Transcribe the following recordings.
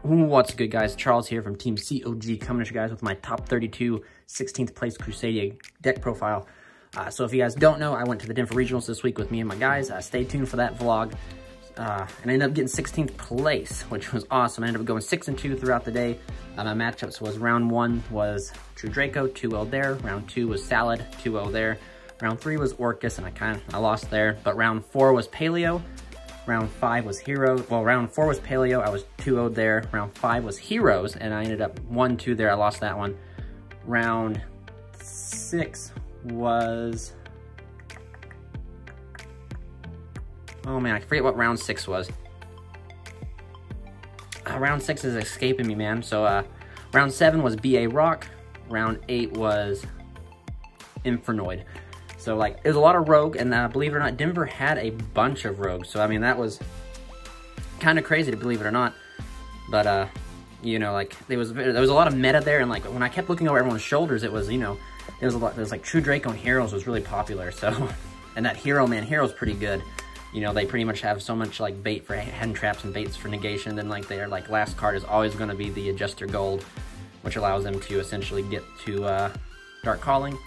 What's good, guys? Charles here from Team COG, coming at you guys with my top 32 16th place Crusadia deck profile. So if you guys don't know, I went to the Denver Regionals this week with me and my guys. Stay tuned for that vlog. And I ended up getting 16th place, which was awesome. I ended up going 6-2 throughout the day. My matchups was round 1 was True Draco, 2-0 there. Round 2 was Salad, 2-0 there. Round 3 was Orcus, and I lost there. But round 4 was Paleo. Round 5 was Hero. Well, round 4 was Paleo. I was 2-0 there. Round 5 was Heroes, and I ended up 1-2 there. I lost that one. Round 6 was... Oh man, I forget what round 6 was. Round 6 is escaping me, man. So round 7 was BA Rock. Round 8 was Infernoid. So, like, it was a lot of rogue, and believe it or not, Denver had a bunch of rogues. So, I mean, that was kind of crazy to believe it or not. But, you know, like, there was a lot of meta there, and, like, when I kept looking over everyone's shoulders, it was, you know, there was, like, True Draco and Heroes was really popular, so, and that Hero's pretty good. You know, they pretty much have so much, like, bait for hand traps and baits for negation, then, like, their, like, last card is always going to be the Adjuster Gold, which allows them to essentially get to, Dark Calling.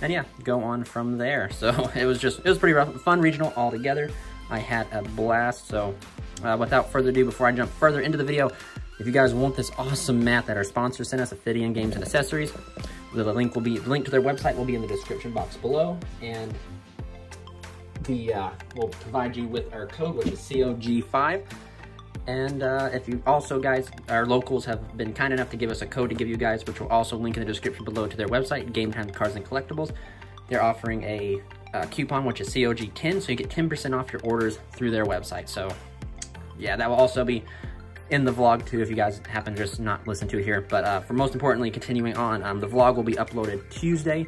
And yeah, go on from there. So it was pretty rough, fun regional altogether. I had a blast. So without further ado, before I jump further into the video, if you guys want this awesome mat that our sponsor sent us, Ophidian Games and Accessories, the link to their website will be in the description box below, and we'll provide you with our code, which is COG5. And if you also, guys, our locals have been kind enough to give us a code to give you guys, which will also link in the description below to their website, Game Time Cards and Collectibles. They're offering a coupon, which is COG10, so you get 10% off your orders through their website. So, yeah, that will also be in the vlog, too, if you guys happen to just not listen to it here. But for most importantly, continuing on, the vlog will be uploaded Tuesday,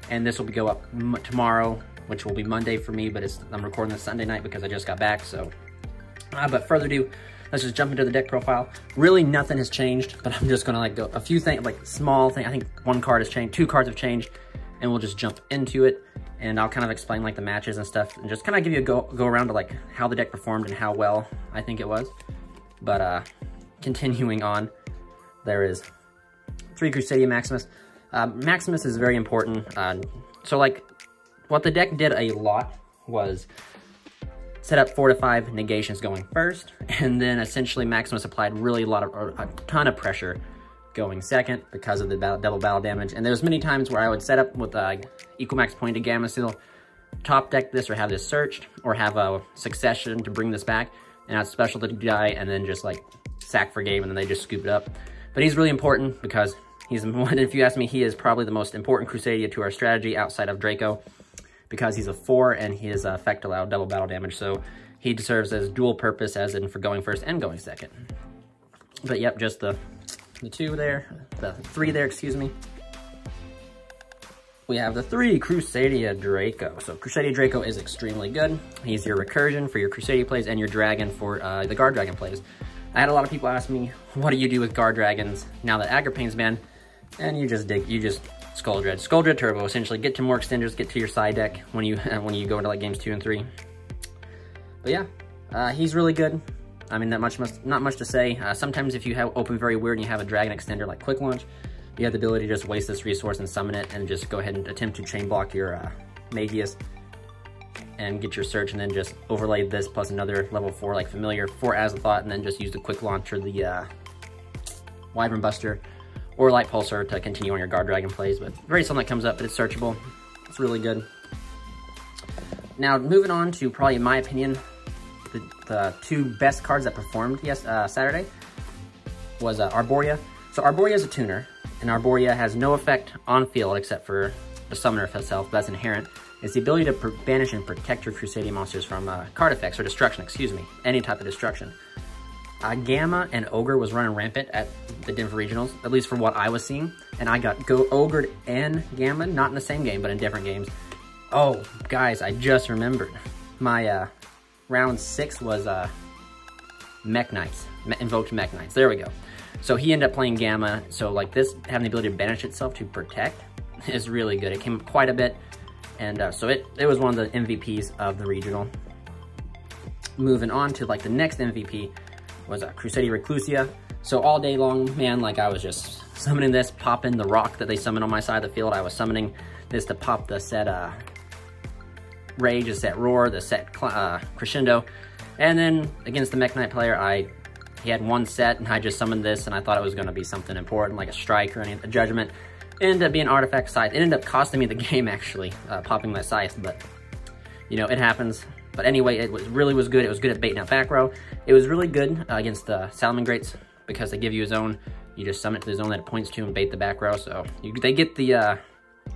and this will go up tomorrow, which will be Monday for me, but I'm recording this Sunday night because I just got back, so. But further ado, let's just jump into the deck profile. Really, nothing has changed, but I'm just gonna like go a few things, like small things. I think one card has changed, 2 cards have changed, and we'll just jump into it. And I'll kind of explain like the matches and stuff, and just kind of give you a go around to like how the deck performed and how well I think it was. But continuing on, there is 3 Crusadia Maximus. Maximus is very important. So like what the deck did a lot was set up 4 to 5 negations going first, and then essentially Maximus applied really a ton of pressure going second because of the double battle damage. And there's many times where I would set up with equal max pointed Gamma Seal, top deck this or have this searched, or have a succession to bring this back, and I'd special to die and then just like sack for game, and then they just scoop it up. But he's really important because he's, if you ask me, he is probably the most important Crusadia to our strategy outside of Draco, because he's a 4 and his effect allowed double battle damage, so he serves as dual purpose, as in for going first and going second. But yep, just the 2 there, the 3 there, excuse me. We have the 3 Crusadia Draco. So Crusadia Draco is extremely good. He's your recursion for your Crusadia plays and your dragon for the Guard Dragon plays. I had a lot of people ask me, what do you do with Guard Dragons now that Agrippane's banned? And you just Skull Dread Turbo, essentially get to more extenders, get to your side deck when you go into like games 2 and 3. But yeah, he's really good. I mean, not much to say. Sometimes if you have open very weird and you have a dragon extender like Quick Launch, you have the ability to just waste this resource and summon it and just go ahead and attempt to chain block your Magius and get your search, and then just overlay this plus another level 4 like Familiar for Azathoth, and then just use the Quick Launch or the Wyvern Buster or Light Pulsar to continue on your Guard Dragon plays. But very seldom that comes up, but it's searchable. It's really good. Now, moving on to probably, in my opinion, the 2 best cards that performed Saturday was Arborea. So Arborea is a tuner, and Arborea has no effect on field except for the summoner itself, but that's inherent. It's the ability to banish and protect your Crusadia monsters from card effects, or destruction, excuse me, any type of destruction. Gamma and Ogre was running rampant at the Denver Regionals, at least from what I was seeing. And I got Ogre and Gamma, not in the same game, but in different games. Oh, guys, I just remembered. My round 6 was Mech Knights, Invoked Mech Knights. There we go. So he ended up playing Gamma. So like this, having the ability to banish itself to protect is really good. It came up quite a bit. And so it was one of the MVPs of the regional. Moving on to like the next MVP was Crusadia Reclusia. So all day long, man, like I was just summoning this, popping the rock that they summon on my side of the field. I was summoning this to pop the set Rage, the set Roar, the set Crescendo. And then against the Mech Knight player, he had one set and I just summoned this and I thought it was gonna be something important like a strike or a judgment. It ended up being artifact scythe. It ended up costing me the game actually, popping my scythe, but you know, it happens. But anyway, it really was good. It was good at baiting out back row. It was really good against the Salamangreats because they give you a zone. You just summon it to the zone that it points to and bait the back row. So they get the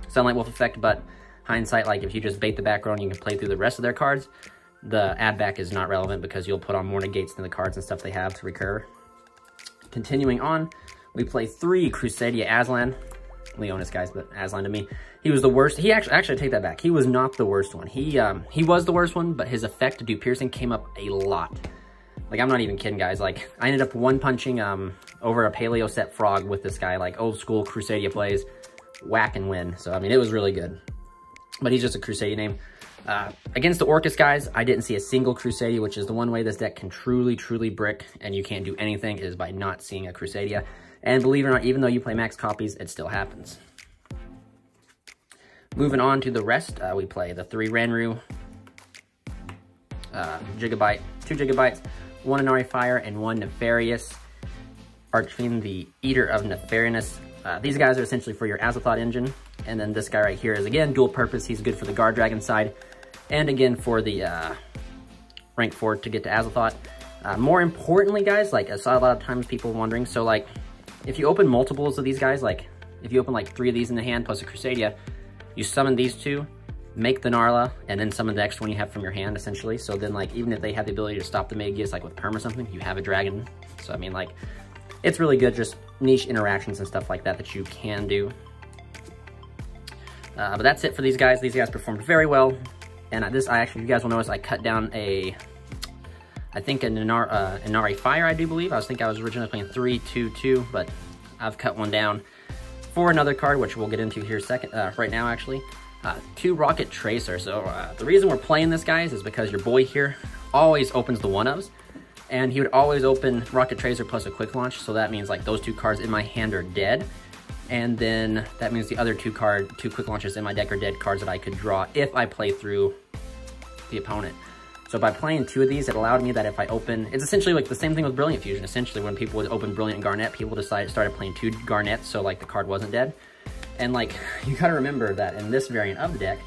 Sunlight Wolf effect, but hindsight, like if you just bait the back row and you can play through the rest of their cards, the add back is not relevant because you'll put on more negates than the cards and stuff they have to recur. Continuing on, we play 3 Crusadia Aslan. Leonis, guys, but Aslan to me, he was the worst. He actually take that back. He was not the worst one. He was the worst one, but his effect to do piercing came up a lot. Like, I'm not even kidding, guys. Like, I ended up one-punching over a Paleo set Frog with this guy, like old school Crusadia plays, whack and win. So, I mean, it was really good. But he's just a Crusadia name. Against the Orcus guys, I didn't see a single Crusadia, which is the one way this deck can truly, truly brick, and you can't do anything, is by not seeing a Crusadia. And believe it or not, even though you play max copies, it still happens. Moving on to the rest, we play the 3 Ranru, Gigabyte, 2 Gigabytes, 1 Inari Fire, and 1 Nefarious, Archfiend, the Eater of Nefarious. These guys are essentially for your Azathoth engine. And then this guy right here is, again, dual purpose. He's good for the Guard Dragon side. And again, for the rank 4 to get to Azathoth. More importantly, guys, like I saw a lot of times people wondering, so like, if you open multiples of these guys, like if you open like 3 of these in the hand plus a Crusadia, you summon these 2, make the Narla, and then summon the extra one you have from your hand, essentially. So then, like, even if they have the ability to stop the Magius, like with Perm or something, you have a dragon. So, I mean, like, it's really good, just niche interactions and stuff like that that you can do. But that's it for these guys. These guys performed very well. And actually, you guys will notice I cut down I think an Inari Fire, I do believe. I was originally playing 3-2-2, but I've cut one down for another card, which we'll get into here right now, actually. 2 Rocket Tracer. So the reason we're playing this, guys, is because your boy here always opens the 1-ofs, and he would always open Rocket Tracer plus a Quick Launch, so that means like those 2 cards in my hand are dead, and then that means the other 2 Quick Launches in my deck are dead cards that I could draw if I play through the opponent. So by playing 2 of these, it allowed me that if I open, it's essentially like the same thing with Brilliant Fusion. Essentially, when people would open Brilliant and Garnet, people started playing 2 Garnets, so like the card wasn't dead. And like, you gotta remember that in this variant of the deck,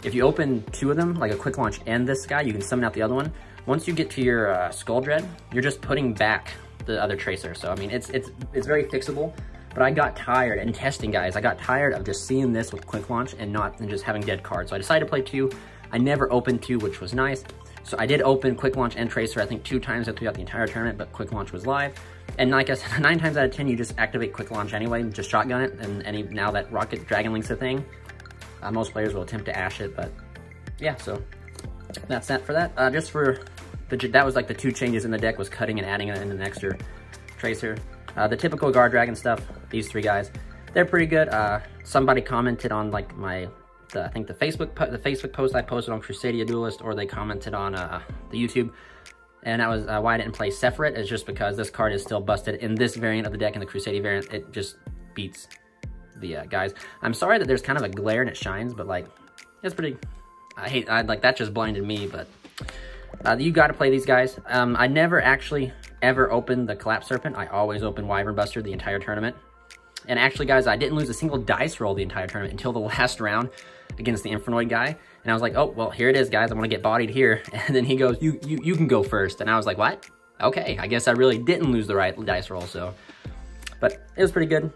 if you open 2 of them, like a Quick Launch and this guy, you can summon out the other one. Once you get to your Skull Dread, you're just putting back the other Tracer. So I mean, it's very fixable. But I got tired, and testing, guys, I got tired of just seeing this with Quick Launch and just having dead cards. So I decided to play 2. I never opened 2, which was nice. So I did open Quick Launch and Tracer, I think 2 times throughout the entire tournament, but Quick Launch was live. And like I said, 9 times out of 10, you just activate Quick Launch anyway, just shotgun it. And now that Rocket Dragon Link's a thing, most players will attempt to Ash it, but yeah, so that's that for that. Just for, that was like the 2 changes in the deck, was cutting and adding in an extra Tracer. The typical Guard Dragon stuff, these 3 guys, they're pretty good. Somebody commented on like I think the Facebook post I posted on Crusadia Duelist, or they commented on the YouTube, and that was why I didn't play Sephiroth. Is just because this card is still busted in this variant of the deck. In the Crusadia variant, it just beats the guys. I'm sorry that there's kind of a glare and it shines, but like, it's pretty. Like that just blinded me, but you got to play these guys. I never actually ever opened the Collapse Serpent. I always open Wyvern Buster the entire tournament. And actually, guys, I didn't lose a single dice roll the entire tournament until the last round against the Infernoid guy. And I was like, oh, well, here it is, guys. I'm going to get bodied here. And then he goes, you can go first. And I was like, what? Okay, I guess I really didn't lose the right dice roll. So, but it was pretty good.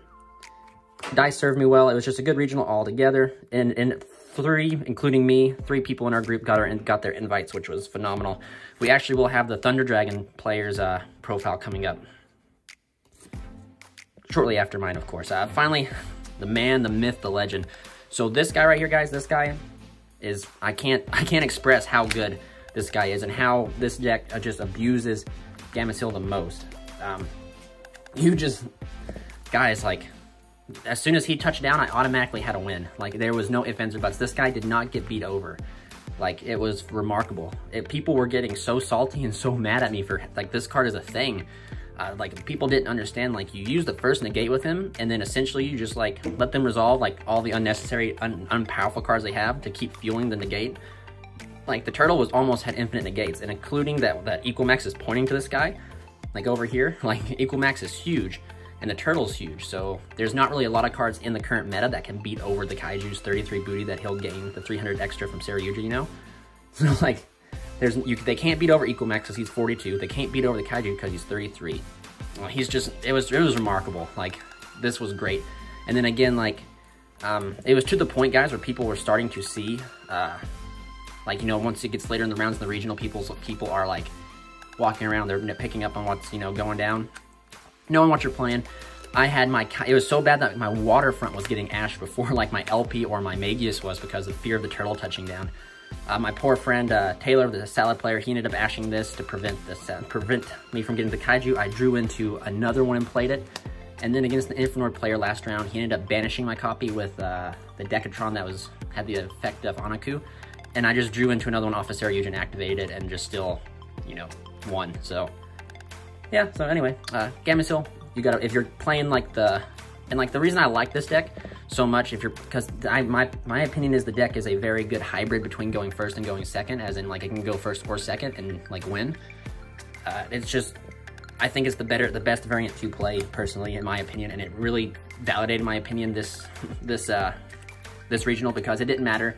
Dice served me well. It was just a good regional altogether. And 3, including me, 3 people in our group got their invites, which was phenomenal. We actually will have the Thunder Dragon player's profile coming up shortly after mine, of course. Finally, the man, the myth, the legend. So this guy right here, guys, this guy is, I can't express how good this guy is and how this deck just abuses Gameciel the most. Guys, like, as soon as he touched down, I automatically had a win. Like, there was no ifs, ands, or buts. This guy did not get beat over. Like, it was remarkable. People were getting so salty and so mad at me for, like, this card is a thing. Like, people didn't understand, like, you use the first negate with him, and then essentially you just, like, let them resolve, like, all the unnecessary, unpowerful cards they have to keep fueling the negate. Like, the turtle was almost had infinite negates, and including that Equal Max is pointing to this guy, like, over here, like, Equal Max is huge, and the turtle's huge, so there's not really a lot of cards in the current meta that can beat over the Kaiju's 33 booty that he'll gain, the 300 extra from Saryuja, you know? So, like, they can't beat over Equal Max because he's 42. They can't beat over the Kaiju because he's 33. Well, he's just, it was remarkable. Like, this was great. And then again, like, it was to the point, guys, where people were starting to see, like, you know, once it gets later in the rounds in the regional, people are, like, walking around, they're picking up on what's, you know, going down, knowing what you're playing. I had it was so bad that my Waterfront was getting ashed before, like, my LP or my Magius was because of fear of the turtle touching down. My poor friend Taylor, the Salad player, he ended up ashing this to prevent me from getting the Kaiju. I drew into another one and played it. And then against the Infinite player last round, he ended up banishing my copy with the Decatron that had the effect of Anaku. And I just drew into another one off of Saryuja and activated it and just still, you know, won. So, yeah, so anyway, Gamecill, if you're playing like the reason I like this deck so much, because my opinion is the deck is a very good hybrid between going first and going second, as in, like, it can go first or second and, like, win. It's just, I think it's the best variant to play, personally, in my opinion, and it really validated my opinion this regional, because it didn't matter.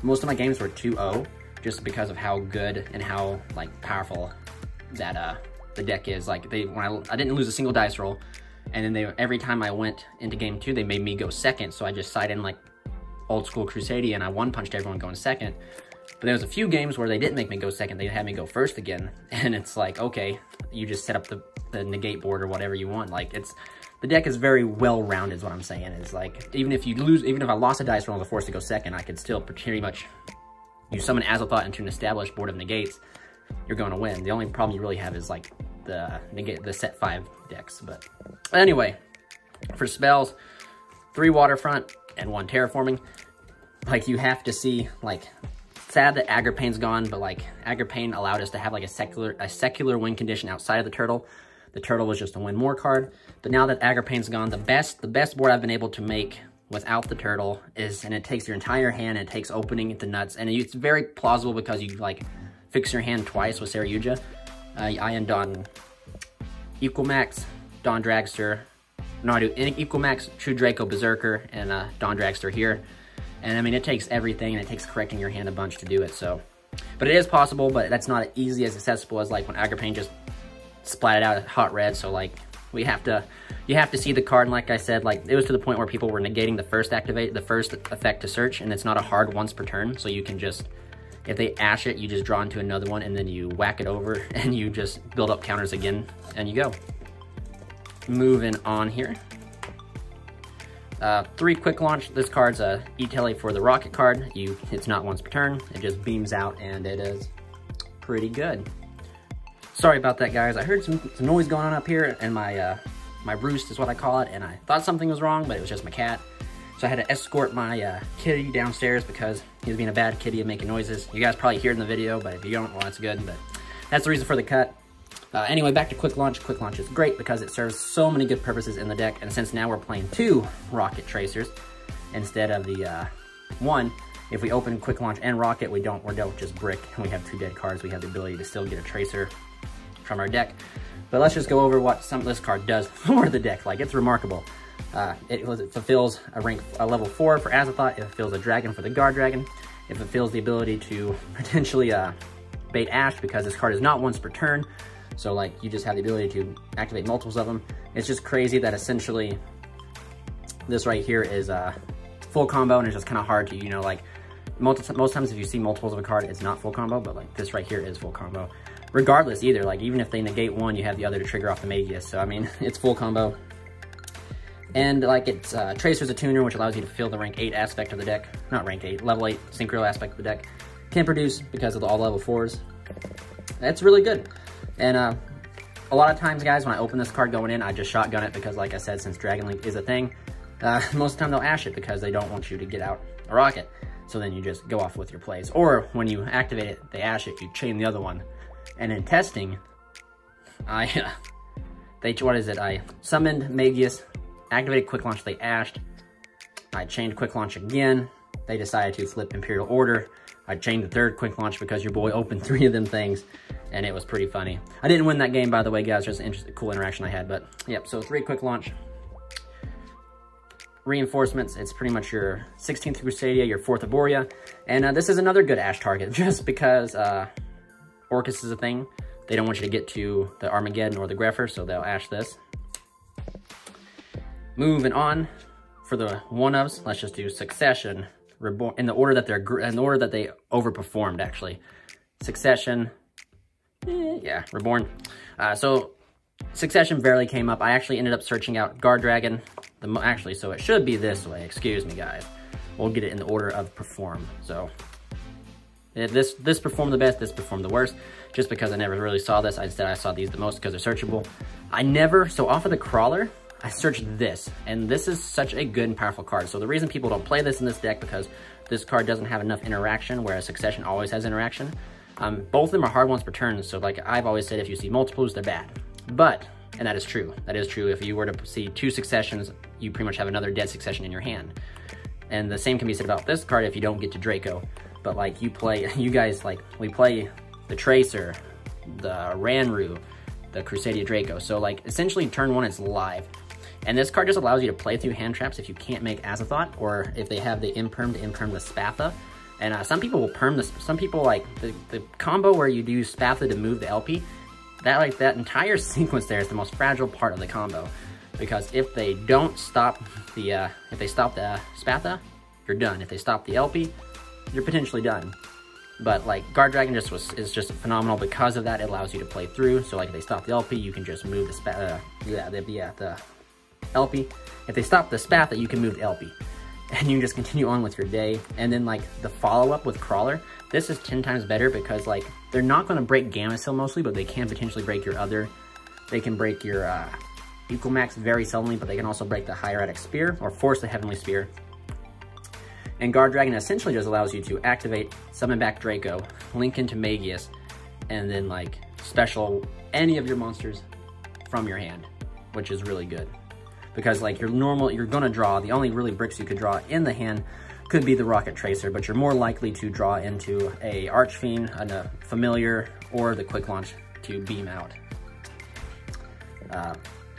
Most of my games were 2-0, just because of how good and how, like, powerful that the deck is. Like, I didn't lose a single dice roll. And then every time I went into game 2, they made me go second. So I just side in like old school Crusadia and I one-punched everyone going second. But there was a few games where they didn't make me go second. They had me go first again. And it's like, okay, you just set up the negate board or whatever you want. Like, the deck is very well-rounded is what I'm saying. It's like, even if I lost a dice roll and was forced to go second, I could still pretty much, you summon Azathoth into an established board of negates, you're going to win. The only problem you really have is like the set 5 decks. But anyway, for spells, 3 Waterfront and 1 Terraforming. Like, you have to see, like, sad that Agrippane's gone, but like Agrippane allowed us to have like a secular win condition outside of the turtle. The turtle was just a win more card. But now that Agrippane's gone, the best board I've been able to make without the turtle is, and it takes your entire hand, and it takes opening the nuts, and it's very plausible because you like fix your hand twice with Saryuja. I end on Equal Max, Dawn Dragster. No, I do Equal Max, True Draco, Berserker, and Dawn Dragster here. And I mean, it takes everything, and it takes correcting your hand a bunch to do it, so. But it is possible, but that's not easy as accessible as like when Agrippane just splatted out a hot red, so like, you have to see the card, and like I said, like, it was to the point where people were negating the first effect to search, and it's not a hard once per turn, so you can just, if they ash it, you just draw into another one, and then you whack it over, and you just build up counters again, and you go. Moving on here. 3 quick launch. This card's a E-Tele for the rocket card. It's not once per turn. It just beams out, and it is pretty good. Sorry about that, guys. I heard some noise going on up here, and my roost is what I call it, and I thought something was wrong, but it was just my cat. So I had to escort my kitty downstairs because he was being a bad kitty and making noises. You guys probably hear it in the video, but if you don't, well, that's good. But that's the reason for the cut. Anyway, back to Quick Launch. Quick Launch is great because it serves so many good purposes in the deck, and since now we're playing 2 Rocket Tracers instead of the 1, if we open Quick Launch and Rocket, we don't just brick, and we have 2 dead cards. We have the ability to still get a Tracer from our deck. But let's just go over what this card does for the deck. Like, it's remarkable. It fulfills a level 4 for Azathoth. It fulfills a dragon for the Guard Dragon. It fulfills the ability to potentially bait Ash because this card is not once per turn. So, like, you just have the ability to activate multiples of them. It's just crazy that essentially this right here is full combo, and it's just kind of hard to, you know, like, most times if you see multiples of a card, it's not full combo, but, like, this right here is full combo. Regardless, either, like, even if they negate one, you have the other to trigger off the Magius. So, I mean, it's full combo. And, like, it's Tracer's a tuner, which allows you to fill the rank 8 aspect of the deck. Not rank 8, level 8 synchro aspect of the deck. Can produce because of all level 4s. That's really good. And a lot of times, guys, when I open this card going in, I just shotgun it because, like I said, since Dragon Link is a thing, most of the time they'll ash it because they don't want you to get out a rocket. So then you just go off with your plays. Or when you activate it, they ash it, you chain the other one. And in testing, what is it? I summoned Magius, activated Quick Launch, they ashed. I chained Quick Launch again. They decided to flip Imperial Order. I chained the third Quick Launch because your boy opened 3 of them things, and it was pretty funny. I didn't win that game, by the way, guys. Just an cool interaction I had, but yep. So 3 Quick Launch. Reinforcements, it's pretty much your 16th Crusadia, your 4th Arborea, and this is another good Ash target, just because Orcus is a thing. They don't want you to get to the Armageddon or the Grepher, so they'll Ash this. Moving on, for the one-ofs, let's just do Succession, Reborn, in the order that they overperformed, actually. Succession, yeah, Reborn. So Succession barely came up. I actually ended up searching out Guard Dragon. Actually, so it should be this way. Excuse me, guys. We'll get it in the order of perform. So this performed the best, this performed the worst, just because I never really saw this. Instead, I saw these the most because they're searchable. So off of the Crawler, I searched this, and this is such a good and powerful card. So the reason people don't play this in this deck, because this card doesn't have enough interaction, whereas Succession always has interaction. Both of them are hard ones per turn, so like I've always said, if you see multiples, they're bad. But, and that is true. That is true. If you were to see 2 Successions, you pretty much have another dead Succession in your hand. And the same can be said about this card if you don't get to Draco. But like you guys, we play the Tracer, the Ranru, the Crusadia Draco. So like essentially turn 1 it's live. And this card just allows you to play through hand traps if you can't make Azathoth, or if they have the imperm to imperm the Spatha. And some people will perm this. Some people like the combo where you do Spatha to move the LP. That entire sequence there is the most fragile part of the combo, because if they don't stop the Spatha, you're done. If they stop the LP, you're potentially done. But like Guard Dragon is just phenomenal because of that. It allows you to play through. So like if they stop the LP, you can just move the the LP. If they stop the Spatha, you can move the LP, and you can just continue on with your day. And then like the follow-up with Crawler, this is 10 times better, because like they're not going to break Gameciel mostly, but they can potentially break your other. They can break your Equalmax very seldomly, but they can also break the Hieratic Spear or force the Heavenly Spear. And Guard Dragon essentially just allows you to activate, summon back Draco, link into Magius, and then like special any of your monsters from your hand, which is really good. Because like you're gonna draw, the only really bricks you could draw in the hand could be the Rocket Tracer, but you're more likely to draw into a Archfiend, a Familiar, or the Quick Launch to beam out.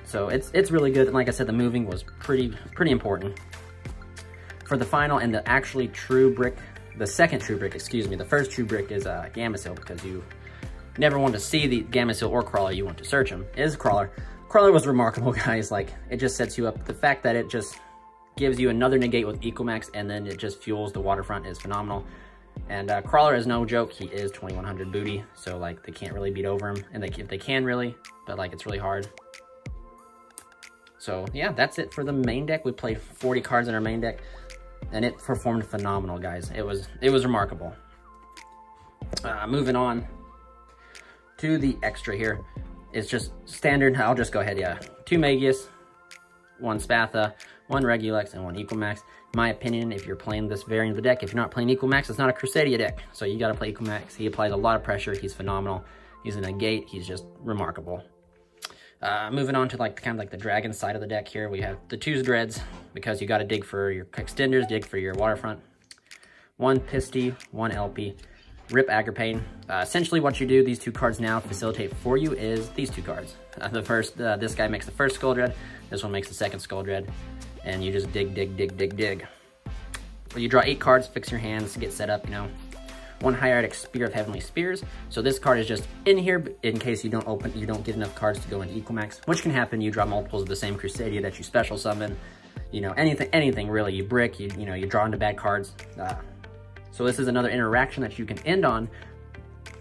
So it's really good, and like I said, the moving was pretty important. For the final and the actually true brick, the second true brick, excuse me, the first true brick is Gameciel, because you never want to see the Gameciel or Crawler, you want to search them, is Crawler. Crawler was remarkable, guys. Like, it just sets you up. The fact that it just gives you another negate with Equalmax, and then it just fuels the waterfront is phenomenal. And Crawler is no joke. He is 2100 booty, so like they can't really beat over him, and they can really, but like it's really hard. So yeah, that's it for the main deck. We played 40 cards in our main deck, and it performed phenomenal, guys. It was remarkable. Moving on to the extra here. It's just standard. I'll just go ahead, yeah. 2 Magius, 1 Spatha, 1 Regulus, and 1 Equalmax. In my opinion, if you're playing this variant of the deck, if you're not playing Equalmax, it's not a Crusadia deck. So you gotta play Equalmax. He applies a lot of pressure. He's phenomenal. He's a negate. He's just remarkable. Moving on to like kind of like the dragon side of the deck here, we have the 2 Dreads, because you gotta dig for your extenders, dig for your waterfront. 1 Pisty, 1 LP. Rip Agripane. Essentially what you do, these 2 cards now facilitate for you, is these 2 cards. This guy makes the first Skull Dread, this one makes the second Skull Dread, and you just dig. Well, you draw 8 cards, fix your hands, get set up, you know. 1 Hieratic Spear of Heavenly Spears. So this card is just in here in case you don't get enough cards to go into Equalmax, which can happen. You draw multiples of the same Crusadia that you special summon, you know, anything really. You brick, you draw into bad cards. So this is another interaction that you can end on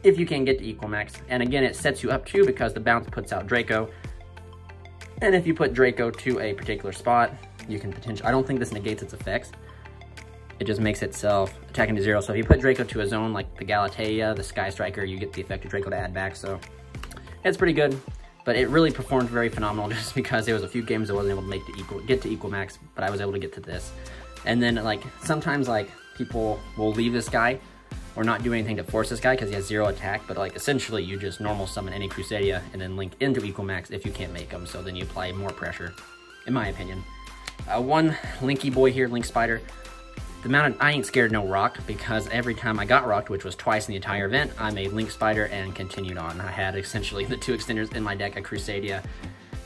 if you can get to Equalmax. And again, it sets you up too, because the bounce puts out Draco. And if you put Draco to a particular spot, you can potentially, I don't think this negates its effects. It just makes itself attacking to 0. So if you put Draco to a zone like the Galatea, the Sky Striker, you get the effect of Draco to add back. So it's pretty good, but it really performed very phenomenal, just because there was a few games I wasn't able to get to Equalmax, but I was able to get to this. And then like sometimes like people will leave this guy or not do anything to force this guy because he has 0 attack, but like essentially you just normal summon any Crusadia and then link into equal max if you can't make them, so then you apply more pressure, in my opinion. One Linky boy here, Link Spider. I ain't scared no rock, because every time I got rocked, which was twice in the entire event, I made Link Spider and continued on. I had essentially the 2 extenders in my deck, a Crusadia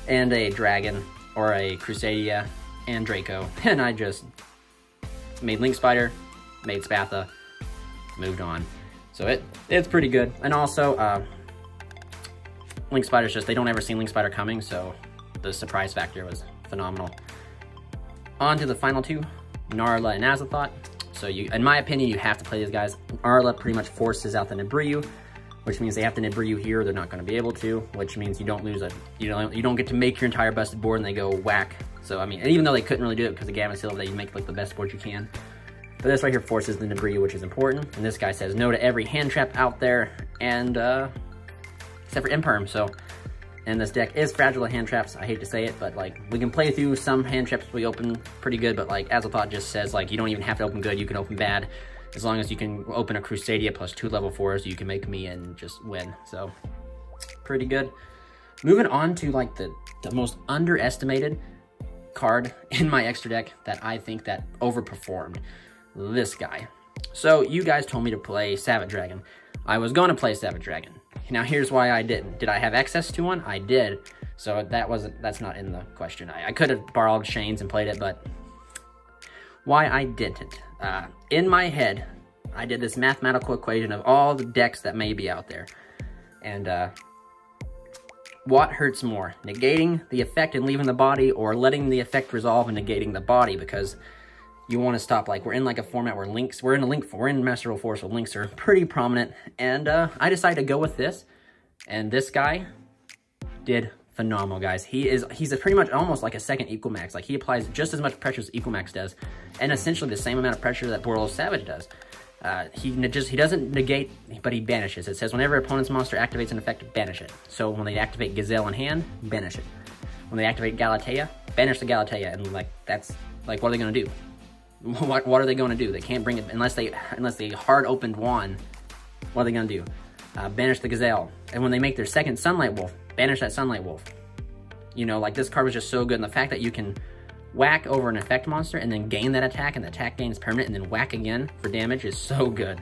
and a Dragon, or a Crusadia and Draco, and I just made Link Spider, made Spatha, moved on. So it's pretty good. And also, Link Spider's just, they don't ever see Link Spider coming, so the surprise factor was phenomenal. On to the final 2, Gnarla and Azathoth. So in my opinion, you have to play these guys. Gnarla pretty much forces out the Nibiryu, which means they have to Nibiryu here, they're not going to be able to, which means you don't lose you don't get to make your entire busted board and they go whack. So I mean, and even though they couldn't really do it because of Gamma Silver, that you make like the best board you can. But this right here forces the Nibiryu, which is important. And this guy says no to every hand trap out there, and except for Imperm. So, and this deck is fragile to hand traps. I hate to say it, but like we can play through some hand traps we open pretty good. But like Azathoth just says like you don't even have to open good. You can open bad, as long as you can open a Crusadia plus 2 level 4s. You can make me and just win. So pretty good. Moving on to like the most underestimated card in my extra deck that I think that overperformed. This guy. So you guys told me to play Savage Dragon. I was going to play Savage Dragon. Now here's why I didn't. Did I have access to one? I did. So that's not in the question. I could have borrowed Shane's and played it, but why I didn't. In my head, I did this mathematical equation of all the decks that may be out there. And what hurts more? Negating the effect and leaving the body, or letting the effect resolve and negating the body? Because you want to stop, like, we're in like a format where links, we're in Masterful Force, so links are pretty prominent, and I decided to go with this, and this guy did phenomenal, guys. He's pretty much almost like a second Equal Max. Like, he applies just as much pressure as Equal Max does, and essentially the same amount of pressure that Boros Savage does. He doesn't negate, but he banishes. It says whenever opponent's monster activates an effect, banish it. So when they activate Gazelle in hand, banish it. When they activate Galatea, banish the Galatea, and like that's like, what are they gonna do? What are they going to do? They can't bring it unless they hard opened one. What are they going to do? Banish the Gazelle. And when they make their second Sunlight Wolf, banish that Sunlight Wolf. You know, like, this card was just so good. And the fact that you can whack over an effect monster and then gain that attack, and the attack gain is permanent, and then whack again for damage is so good.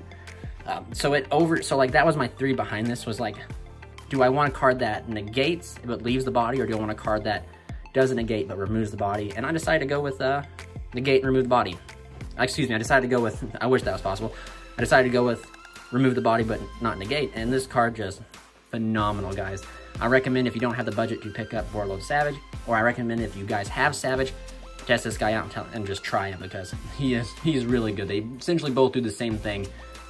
So like, that was my theory behind this, was like, do I want a card that negates but leaves the body, or do I want a card that doesn't negate but removes the body? And I decided to go with negate and remove the body. Excuse me, I decided to go with, I wish that was possible. I decided to go with remove the body but not negate, and this card just phenomenal, guys. I recommend, if you don't have the budget to pick up Warlord Savage, or I recommend if you guys have Savage, test this guy out and just try him, because he's really good. They essentially both do the same thing,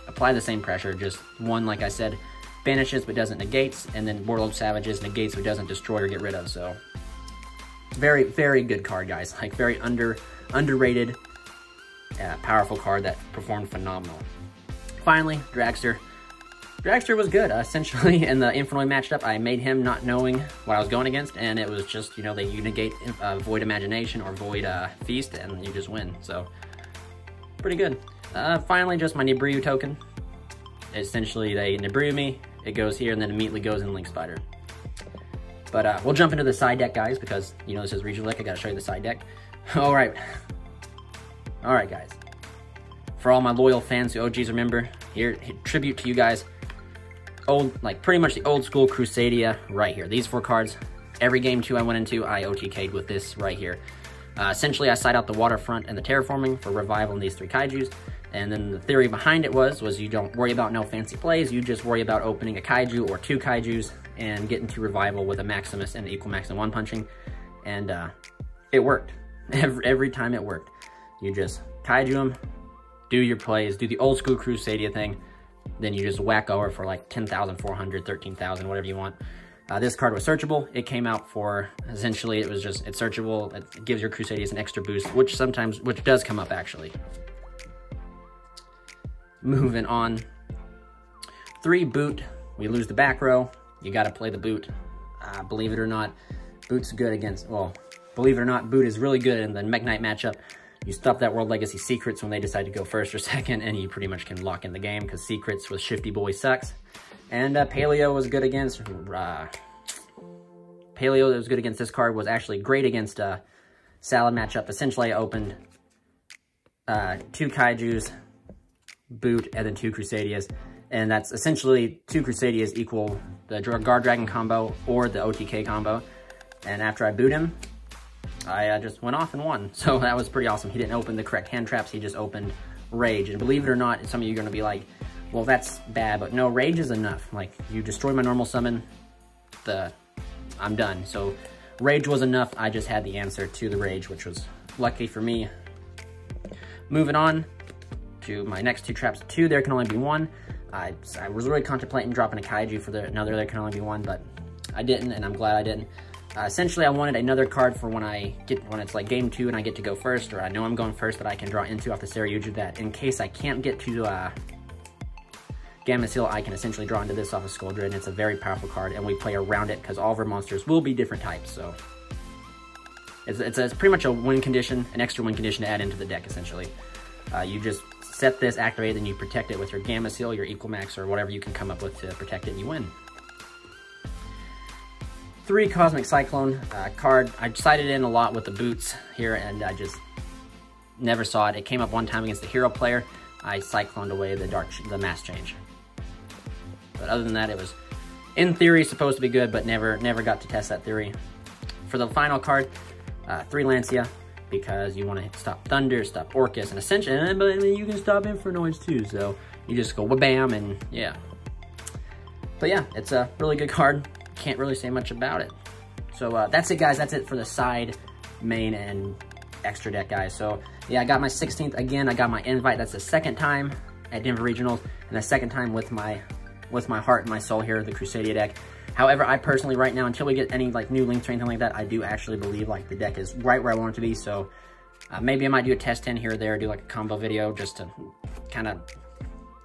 apply the same pressure, just one, like I said, banishes but doesn't negates, and then Warlord Savages negates but doesn't destroy or get rid of. So very, very good card, guys. Like, very underrated, powerful card that performed phenomenal. Finally, Dragster. Dragster was good. Essentially, in the Infernoid matchup, I made him not knowing what I was going against, and it was just, you know, you negate Void Imagination or Void Feast, and you just win. So, pretty good. Finally, just my Nibiryu token. Essentially, they Nibiryu me, it goes here, and then immediately goes in Link Spider. But we'll jump into the side deck, guys, because, you know, this is regional deck. I gotta show you the side deck. All right, guys. For all my loyal fans who OGs remember, here, tribute to you guys. Pretty much the old school Crusadia right here. These 4 cards. Every game 2 I went into, I OTK'd with this right here. Essentially, I side out the Waterfront and the Terraforming for revival in these 3 Kaijus. And then the theory behind it was you don't worry about no fancy plays. You just worry about opening a Kaiju or 2 Kaijus and getting to revival with a Maximus and Equal Max and 1 punching. And it worked. Every time it worked. You just Kaiju them, do your plays, do the old school Crusadia thing, then you just whack over for like 10,400, 13,000, whatever you want. This card was searchable. It came out for, essentially, it's searchable. It gives your Crusadians an extra boost, which does come up, actually. Moving on. 3, Boot. We lose the back row. You got to play the Boot. Believe it or not, Boot's good against, well, believe it or not, Boot is really good in the Mech Knight matchup. You stop that World Legacy Secrets when they decide to go first or second, and you pretty much can lock in the game, because Secrets with Shifty Boy sucks. And Paleo was good against... Paleo that was good against this card was actually great against Salad matchup. Essentially, I opened 2 Kaijus, Boot, and then 2 Crusadias. And that's essentially 2 Crusadias equal the Guard Dragon combo or the OTK combo. And after I boot him, I just went off and won. So that was pretty awesome. He didn't open the correct hand traps. He just opened Rage. And believe it or not, some of you are going to be like, well, that's bad. But no, Rage is enough. Like, you destroy my normal summon, I'm done. So Rage was enough. I just had the answer to the Rage, which was lucky for me. Moving on to my next 2 traps. 2, there can only be 1. I was really contemplating dropping a Kaiju for another there can only be 1, but I didn't, and I'm glad I didn't. Essentially, I wanted another card for when it's like game 2 and I get to go first, or I know I'm going first, that I can draw into off the Saryuja, that in case I can't get to Gamma I can essentially draw into this off of Skuldred, and it's a very powerful card, and we play around it because all of our monsters will be different types, so it's pretty much a win condition, an extra win condition to add into the deck, essentially. You just set this, activate, and you protect it with your Gamma Seal, your Equal Max, or whatever you can come up with to protect it, and you win. 3 Cosmic Cyclone card. I sighted in a lot with the boots here, and I just never saw it. It came up one time against the hero player. I cycloned away the Mass Change. But other than that, it was, in theory, supposed to be good, but never got to test that theory. For the final card, 3 Lancia, because you want to stop Thunder, stop Orcus, and Ascension, but you can stop Infernoids too, so you just go wha-bam, and yeah. But yeah, it's a really good card. Can't really say much about it. So that's it, guys. That's it for the side, main, and extra deck, guys. So yeah, I got my 16th again. I got my invite. That's the 2nd time at Denver Regionals, and the 2nd time with my heart and my soul here, the Crusadia deck. However, I personally, right now, until we get any like new links or anything like that, I do actually believe like the deck is right where I want it to be. So maybe I might do a test 10 here or there, do like a combo video just to kind of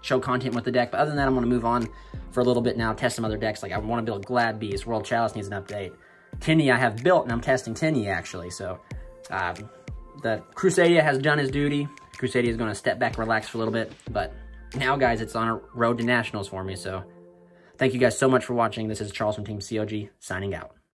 show content with the deck. But other than that, I'm going to move on for a little bit now, test some other decks. Like I want to build Glad Beast, World Chalice needs an update. Tinny I have built, and I'm testing Tinny actually. So the Crusadia has done his duty. Crusadia is going to step back, relax for a little bit. But now, guys, it's on a road to nationals for me. So thank you guys so much for watching. This is Charles from Team COG signing out.